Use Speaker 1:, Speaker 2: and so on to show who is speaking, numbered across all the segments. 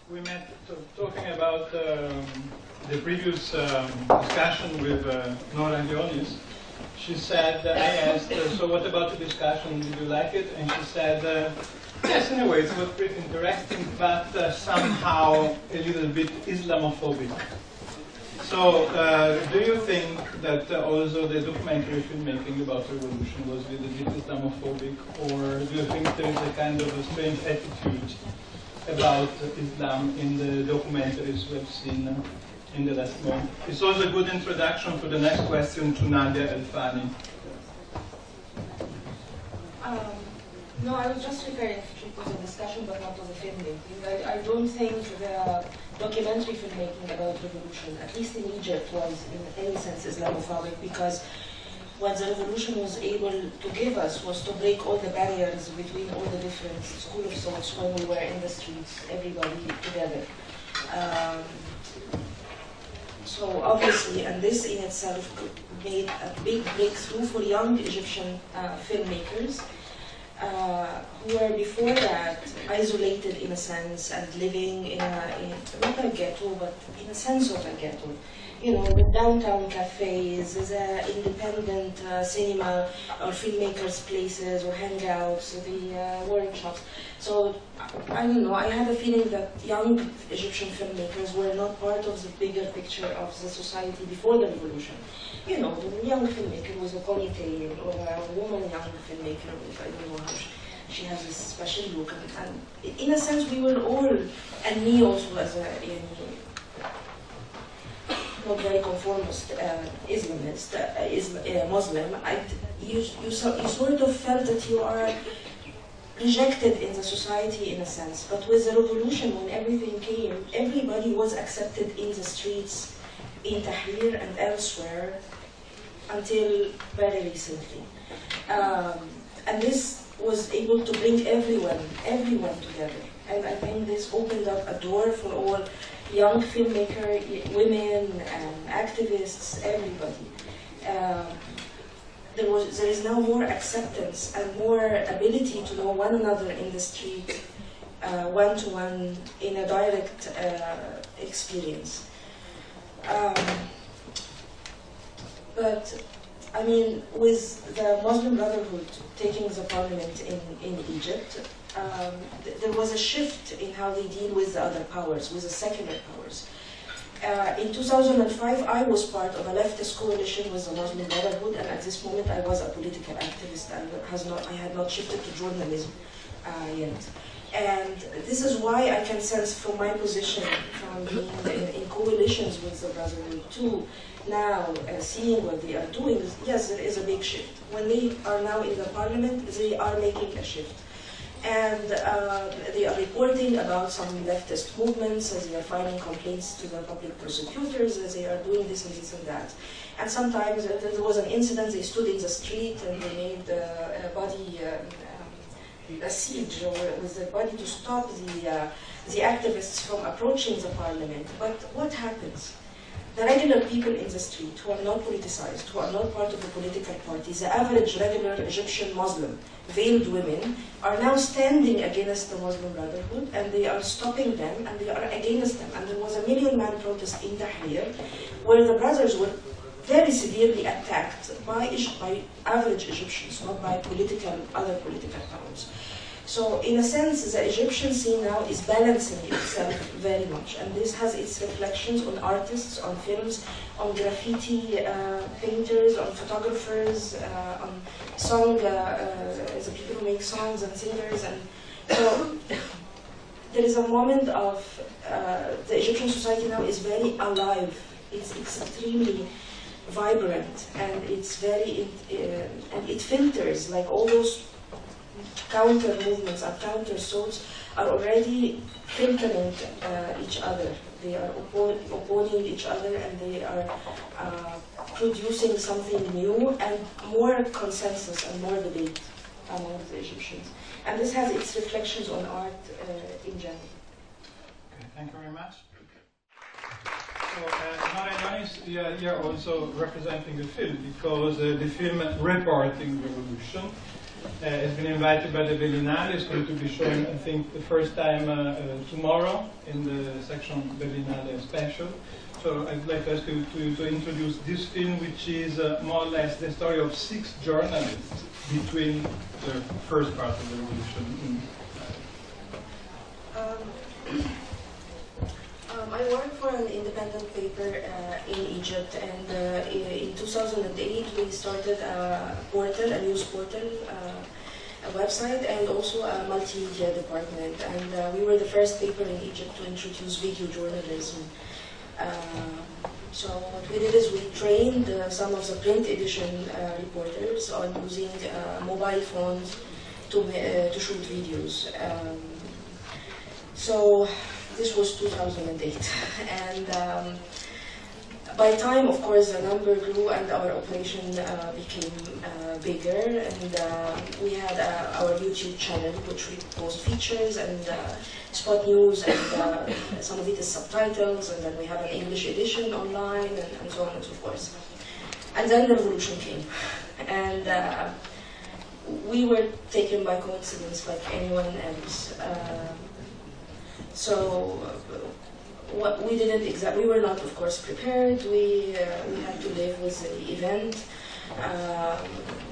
Speaker 1: we met talking about the previous discussion with Nora Younis. She said, I asked, so what about the discussion, did you like it? And she said, yes, in a way, it was pretty interesting, but somehow a little bit Islamophobic. So, do you think that also the documentary filmmaking about revolution was a little bit Islamophobic, or do you think there is a kind of a strange attitude about Islam in the documentaries we have seen in the last month? It's also a good introduction to the next question to Nadia El Fani.
Speaker 2: No, I was just referring to the discussion, but not to the filmmaking. I don't think the documentary filmmaking about revolution, at least in Egypt, was in any sense Islamophobic, because what the revolution was able to give us was to break all the barriers between all the different school of thoughts when we were in the streets, everybody together. So obviously, and this in itself made a big breakthrough for young Egyptian filmmakers who were before that isolated in a sense and living in not a ghetto, but in a sense of a ghetto. You know, the downtown cafes, the independent cinema or filmmakers' places or hangouts, the workshops. So, I don't know, I had a feeling that young Egyptian filmmakers were not part of the bigger picture of the society before the revolution. You know, the young filmmaker was a ponytail, or a woman young filmmaker with, I don't know how she has this special look. And in a sense, we were all, and me also as a not very conformist Islamist, Muslim, you sort of felt that you are rejected in the society in a sense. But with the revolution, when everything came, everybody was accepted in the streets, in Tahrir and elsewhere, until very recently. And this was able to bring everyone together. And I think this opened up a door for all young filmmakers, women, and activists, everybody. There is now more acceptance and more ability to know one another in the street, one-to-one, in a direct experience. But, I mean, with the Muslim Brotherhood taking the parliament in Egypt, there was a shift in how they deal with the other powers, with the secular powers. In 2005, I was part of a leftist coalition with the Muslim Brotherhood, and at this moment I was a political activist. I had not shifted to journalism yet. And this is why I can sense from my position, from being in coalitions with the Brotherhood too, now seeing what they are doing, yes, there is a big shift. When they are now in the parliament, they are making a shift. And they are reporting about some leftist movements, as they are filing complaints to the public prosecutors, as they are doing this and this and that. And sometimes there was an incident, they stood in the street and they made a body, a siege with the body to stop the activists from approaching the parliament. But what happens? The regular people in the street, who are not politicized, who are not part of the political parties, the average regular Egyptian Muslim, veiled women, are now standing against the Muslim Brotherhood, and they are stopping them, and they are against them. And there was a 1 million-man protest in Tahrir, where the brothers were very severely attacked by average Egyptians, not by other political powers. So, in a sense, the Egyptian scene now is balancing itself very much, and this has its reflections on artists, on films, on graffiti painters, on photographers, on the people who make songs and singers, and so there is a moment of the Egyptian society now is very alive. It's extremely vibrant, and it's very and it filters, like all those counter movements and counter thoughts are already filtering each other. They are opposing each other, and they are producing something new and more consensus and more debate among the Egyptians. And this has its reflections on art in general.
Speaker 1: Okay, thank you very much. So, Nora Younis, you're also representing the film, because the film Reporting Revolution has been invited by the Berlinale. It's going to be shown, I think, the first time tomorrow in the section Berlinale special. So I'd like to ask you to introduce this film, which is more or less the story of 6 journalists between the first part of the revolution.
Speaker 2: I work for an independent paper in Egypt, and in 2008 we started a portal, a news portal, a website, and also a multimedia department. And we were the first paper in Egypt to introduce video journalism. So what we did is we trained some of the print edition reporters on using mobile phones to shoot videos. So this was 2008, and by time, of course, the number grew and our operation became bigger, and we had our YouTube channel, which we post features and spot news, and some of it is subtitles, and then we have an English edition online, and so on and so forth. And then the revolution came, and we were taken by coincidence like anyone else. So what we didn't exactly, we were not, of course, prepared. We had to live with the event,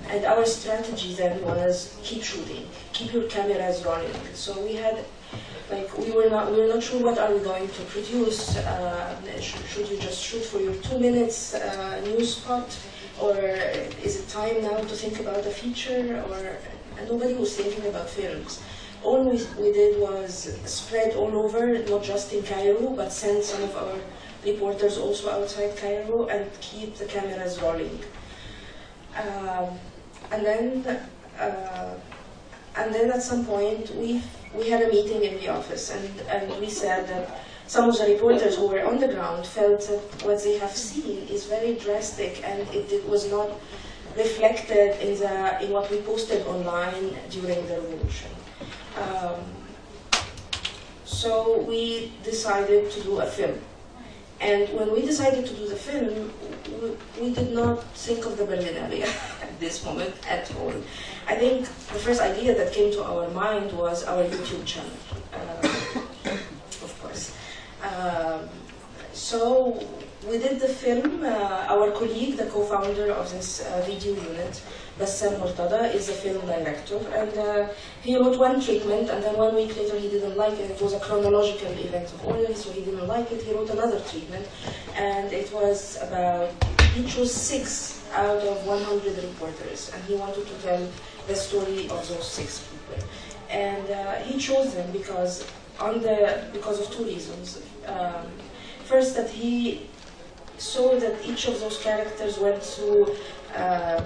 Speaker 2: and our strategy then was keep shooting, keep your cameras running. So we had, like, we were not sure what are we going to produce. Should you just shoot for your 2 minutes news spot, or is it time now to think about a feature? And nobody was thinking about films. All we did was spread all over, not just in Cairo, but send some of our reporters also outside Cairo and keep the cameras rolling. And then at some point we had a meeting in the office, and we said that some of the reporters who were on the ground felt that what they have seen is very drastic, and it was not reflected in what we posted online during the revolution. So we decided to do a film. And when we decided to do the film, we did not think of the Berlinale at this moment at all. I think the first idea that came to our mind was our YouTube channel, of course. So we did the film. Our colleague, the co-founder of this video unit, Bassam Murtada, is a film director, and he wrote one treatment, and then 1 week later he didn't like it. It was a chronological event of order, so he didn't like it. He wrote another treatment, and it was about, he chose 6 out of 100 reporters, and he wanted to tell the story of those 6 people. And he chose them because of 2 reasons. First, that he saw that each of those characters went through a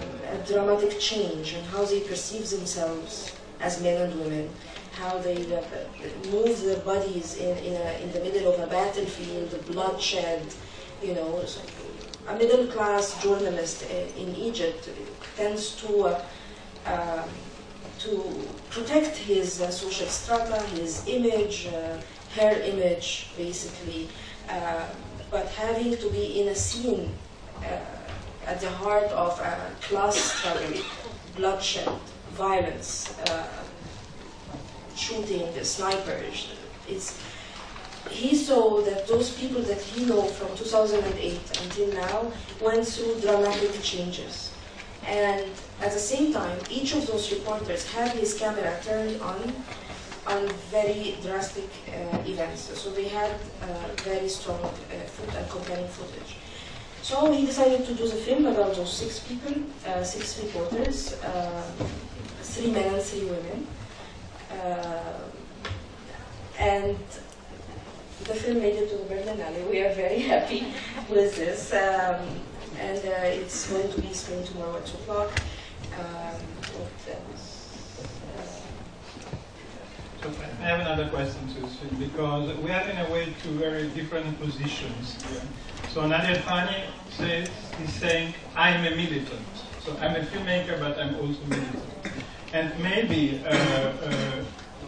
Speaker 2: dramatic change in how they perceive themselves as men and women, how they move their bodies in the middle of a battlefield, bloodshed. You know, so a middle-class journalist in Egypt tends to protect his social strata, his image, her image, basically. But having to be in a scene at the heart of a class struggle, bloodshed, violence, shooting, snipers, he saw that those people that he knew from 2008 until now went through dramatic changes. And at the same time, each of those reporters had his camera turned on very drastic events. So they had very strong and compelling footage. So he decided to do the film about those 6 people, 6 reporters, 3 men and 3 women. And the film made it to the Berlinale. We are very happy with this. And it's going to be screened tomorrow at 2 o'clock.
Speaker 1: So I have another question too, because we are in a way 2 very different positions here. So Nadia El Fani is saying, I'm a militant. So I'm a filmmaker, but I'm also militant. And maybe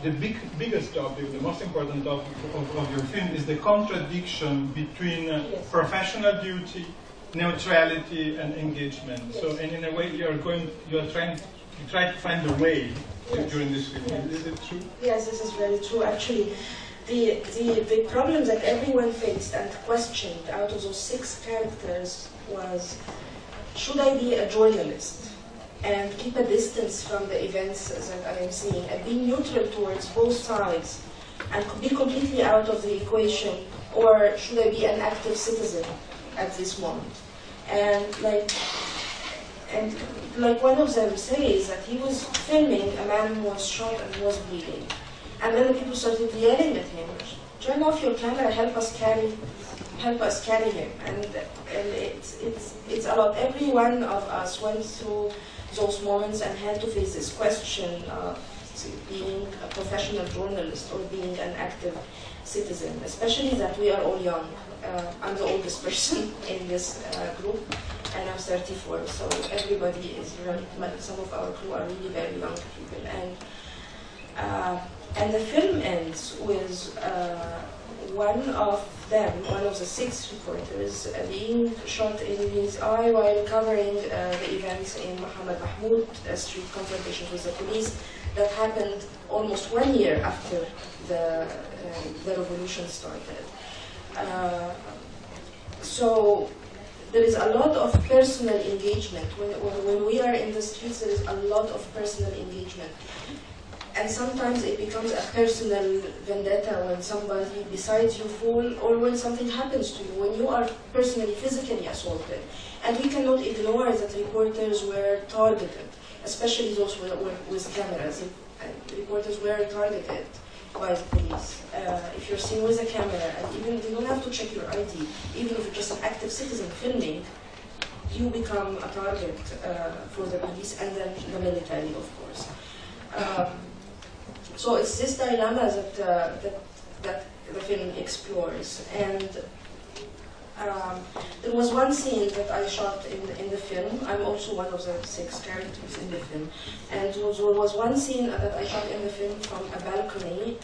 Speaker 1: the biggest topic, the most important topic of your film is the contradiction between professional duty, neutrality, and engagement. Yes. So, and in a way, you're trying you tried to find a way
Speaker 2: Yes.
Speaker 1: during this film.
Speaker 2: Yes.
Speaker 1: Is it true?
Speaker 2: Yes, this is very true. Actually, the problem that everyone faced and questioned out of those 6 characters was, should I be a journalist and keep a distance from the events that I am seeing and be neutral towards both sides and be completely out of the equation, or should I be an active citizen at this moment? And like one of them says that he was filming a man who was shot and was bleeding. And then the people started yelling at him, turn off your camera, help us carry him. And it's a lot. Every one of us went through those moments and had to face this question of being a professional journalist or being an active citizen, especially that we are all young. I'm the oldest person in this group, and I'm 34, so everybody is really, some of our crew are really very young people. And the film ends with one of the 6 reporters being shot in his eye while covering the events in Mohammed Mahmoud street confrontations with the police that happened almost 1 year after the revolution started. So there is a lot of personal engagement. When we are in the streets, there is a lot of personal engagement. And sometimes it becomes a personal vendetta when somebody besides you fall, or when something happens to you, when you are personally, physically assaulted. And we cannot ignore that reporters were targeted, especially those with cameras. Reporters were targeted by the police. If you're seen with a camera, and even you don't have to check your ID, even if you're just an active citizen filming, you become a target for the police and then the military, of course. So it's this dilemma that the film explores. And there was one scene that I shot in the film. I'm also one of the 6 characters in the film. And there was one scene that I shot in the film from a balcony.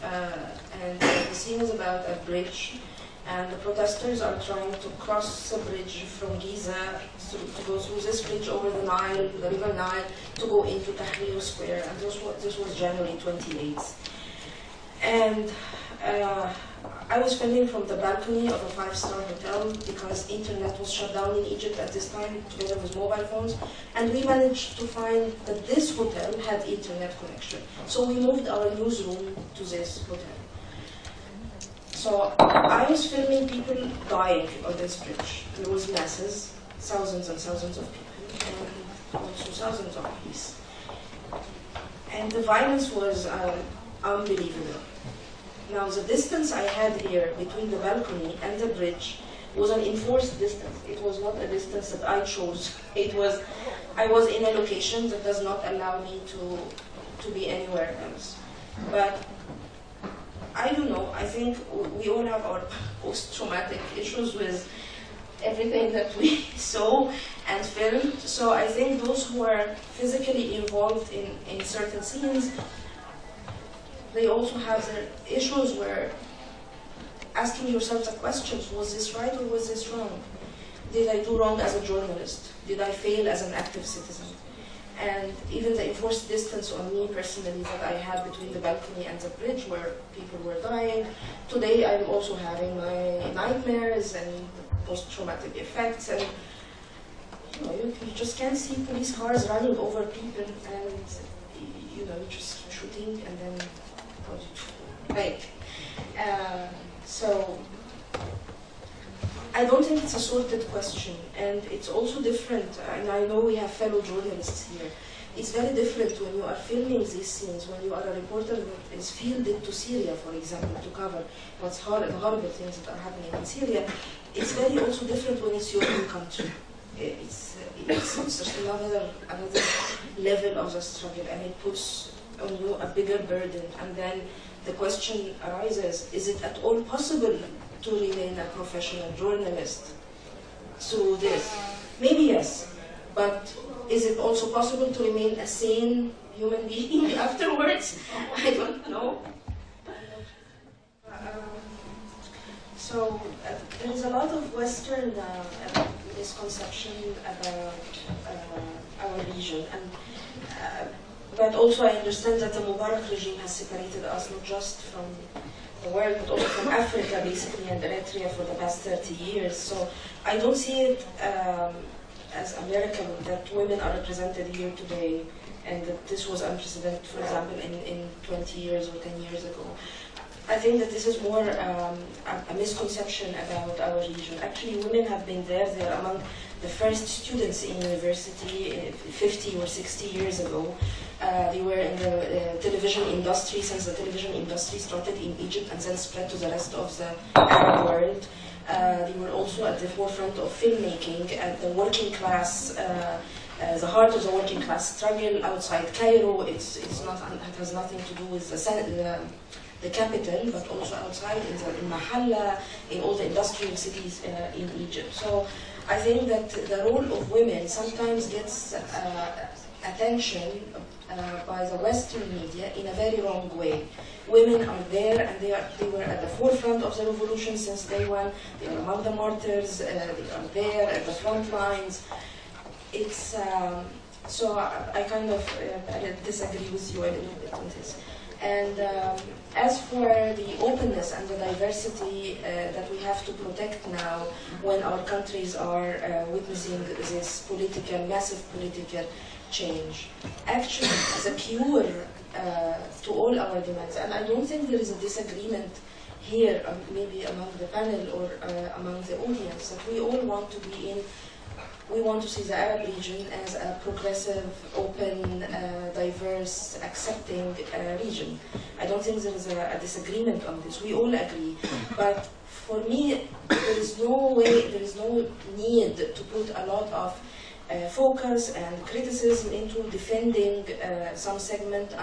Speaker 2: And the scene is about a bridge. And the protesters are trying to cross the bridge from Giza to go through this bridge over the Nile, the River Nile, to go into Tahrir Square. And this was January 28th. And I was filming from the balcony of a 5-star hotel because internet was shut down in Egypt at this time, together with mobile phones. And we managed to find that this hotel had internet connection. So we moved our newsroom to this hotel. So I was filming people dying on this bridge. There was masses, thousands and thousands of people, and also thousands of police. And the violence was unbelievable. Now the distance I had here between the balcony and the bridge was an enforced distance. It was not a distance that I chose. I was in a location that does not allow me to be anywhere else. But I don't know, I think we all have our post-traumatic issues with everything that we saw and filmed. So I think those who are physically involved in certain scenes, they also have their issues where asking yourself the questions, was this right or was this wrong? Did I do wrong as a journalist? Did I fail as an active citizen? And even the enforced distance on me personally that I had between the balcony and the bridge where people were dying. Today I'm also having my nightmares and post-traumatic effects, and you just can't see police cars running over people, and you're just shooting and then so I don't think it's a sorted question, and it's also different, and I know we have fellow journalists here. It's very different when you are filming these scenes, when you are a reporter that is fielded to Syria, for example, to cover what's the horrible things that are happening in Syria. It's very also different when it's your own country. It's just another level of the struggle, and it puts on you a bigger burden. And then the question arises, is it at all possible to remain a professional journalist through this? Maybe yes, but is it also possible to remain a sane human being afterwards? I don't know. So there is a lot of Western misconception about our region, and but also I understand that the Mubarak regime has separated us not just from the world, but also from Africa, basically, and Eritrea for the past 30 years. So I don't see it as a miracle that women are represented here today, and that this was unprecedented, for example, in 20 years or 10 years ago. I think that this is more a misconception about our region. Actually, women have been there. They're among the first students in university 50 or 60 years ago. They were in the television industry, since the television industry started in Egypt and then spread to the rest of the Arab world. They were also at the forefront of filmmaking, at the working class, the heart of the working class struggle outside Cairo. It has nothing to do with the capital, but also outside in Hala, in all the industrial cities in Egypt. So I think that the role of women sometimes gets attention by the Western media in a very wrong way. Women are there, and they were at the forefront of the revolution since day one. They are among the martyrs. They are there at the front lines. It's so I kind of disagree with you a little bit on this. And as for the openness and the diversity that we have to protect now, when our countries are witnessing this massive political change, actually, the cure to all our demands, and I don't think there is a disagreement here, maybe among the panel or among the audience, that we all want to be in. We want to see the Arab region as a progressive, open, diverse, accepting region. I don't think there is a disagreement on this. We all agree. But for me, there is no need to put a lot of focus and criticism into defending some segment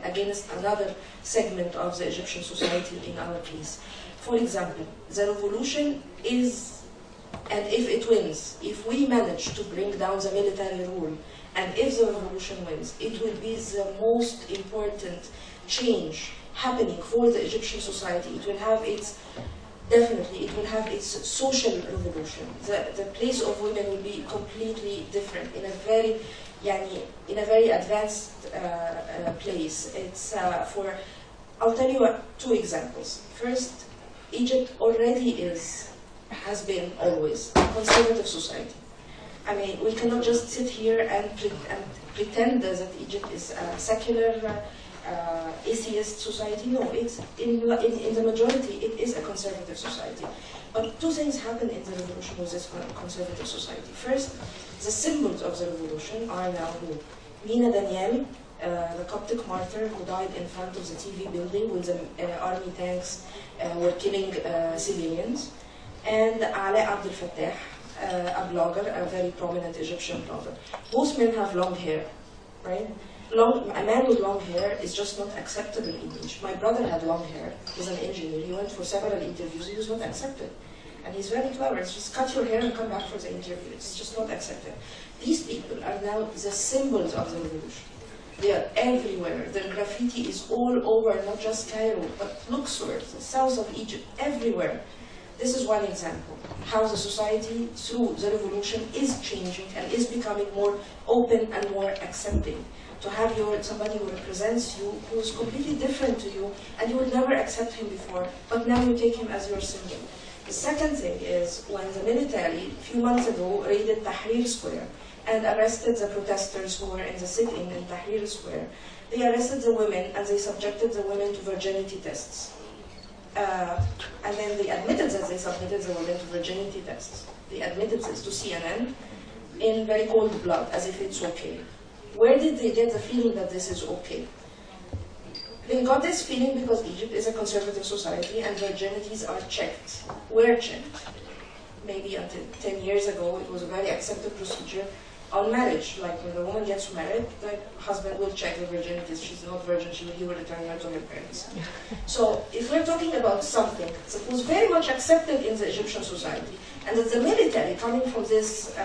Speaker 2: against another segment of the Egyptian society in our case. For example, the revolution is, and if it wins, if we manage to bring down the military rule, and if the revolution wins, it will be the most important change happening for the Egyptian society. It will have its, definitely, it will have its social revolution. The place of women will be completely different in a very, in a very advanced place. It's I'll tell you two examples. First, Egypt already has been always a conservative society. I mean, we cannot just sit here and pretend that Egypt is a secular, atheist society. No, it's in the majority, it is a conservative society. But two things happened in the revolution with this conservative society. First, the symbols of the revolution are now who? Mina Daniel, the Coptic martyr who died in front of the TV building when the army tanks were killing civilians. And Ali Abdel Fattah, a blogger, a very prominent Egyptian blogger. Both men have long hair, right? A man with long hair is just not acceptable in Egypt. My brother had long hair. He's an engineer. He went for several interviews. He was not accepted. And he's very clever. It's just cut your hair and come back for the interview. It's just not accepted. These people are now the symbols of the revolution. They are everywhere. Their graffiti is all over, not just Cairo, but Luxor, the south of Egypt, everywhere. This is one example, how the society, through the revolution, is changing and is becoming more open and more accepting. To have somebody who represents you, who is completely different to you, and you would never accept him before, but now you take him as your symbol. The second thing is when the military, a few months ago, raided Tahrir Square and arrested the protesters who were in the sit-in in Tahrir Square. They arrested the women and they subjected the women to virginity tests. And then they admitted that they submitted the women to virginity tests. They admitted this to CNN in very cold blood, as if it's okay. Where did they get the feeling that this is okay? They got this feeling because Egypt is a conservative society and virginities are checked. Were checked. Maybe until 10 years ago, it was a very accepted procedure on marriage. Like when the woman gets married, the husband will check the virginity. If she's not virgin, he will return her to her parents. So if we're talking about something that was very much accepted in the Egyptian society, and that the military, coming from this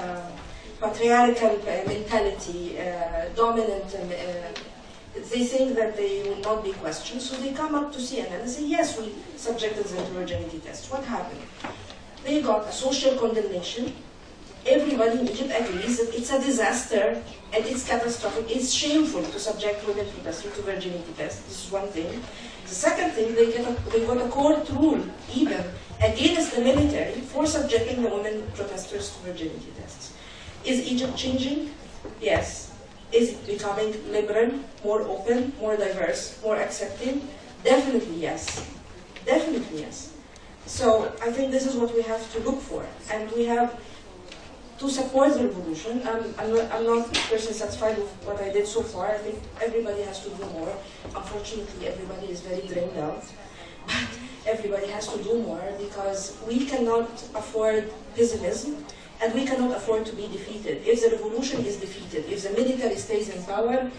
Speaker 2: patriarchal mentality, dominant, they think that they will not be questioned, so they come up to CNN and say, yes, we subjected them to virginity tests. What happened? They got a social condemnation, everybody in Egypt agrees that it's a disaster and it's catastrophic. It's shameful to subject women protesters to virginity tests. This is one thing. The second thing, they got a court rule even against the military for subjecting the women protesters to virginity tests. Is Egypt changing? Yes. Is it becoming liberal, more open, more diverse, more accepting? Definitely yes. Definitely yes. So I think this is what we have to look for, and we have to support the revolution. I'm not personally satisfied with what I did so far. I think everybody has to do more. Unfortunately, everybody is very drained out. But everybody has to do more because we cannot afford pessimism and we cannot afford to be defeated. If the revolution is defeated, if the military stays in power,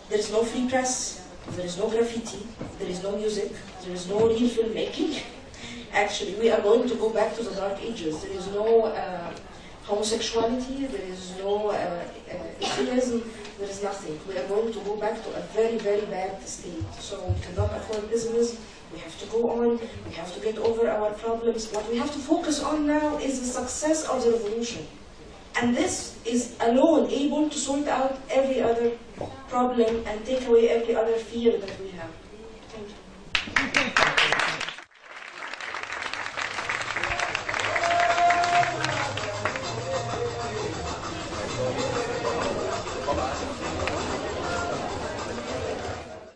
Speaker 2: there is no free press, there is no graffiti, there is no music, there is no real filmmaking. Actually, we are going to go back to the dark ages. There is no homosexuality, there is no atheism, there is nothing. We are going to go back to a very, very bad state. So we cannot afford pessimism. We have to go on. We have to get over our problems. What we have to focus on now is the success of the revolution. And this is alone able to sort out every other problem and take away every other fear that we have.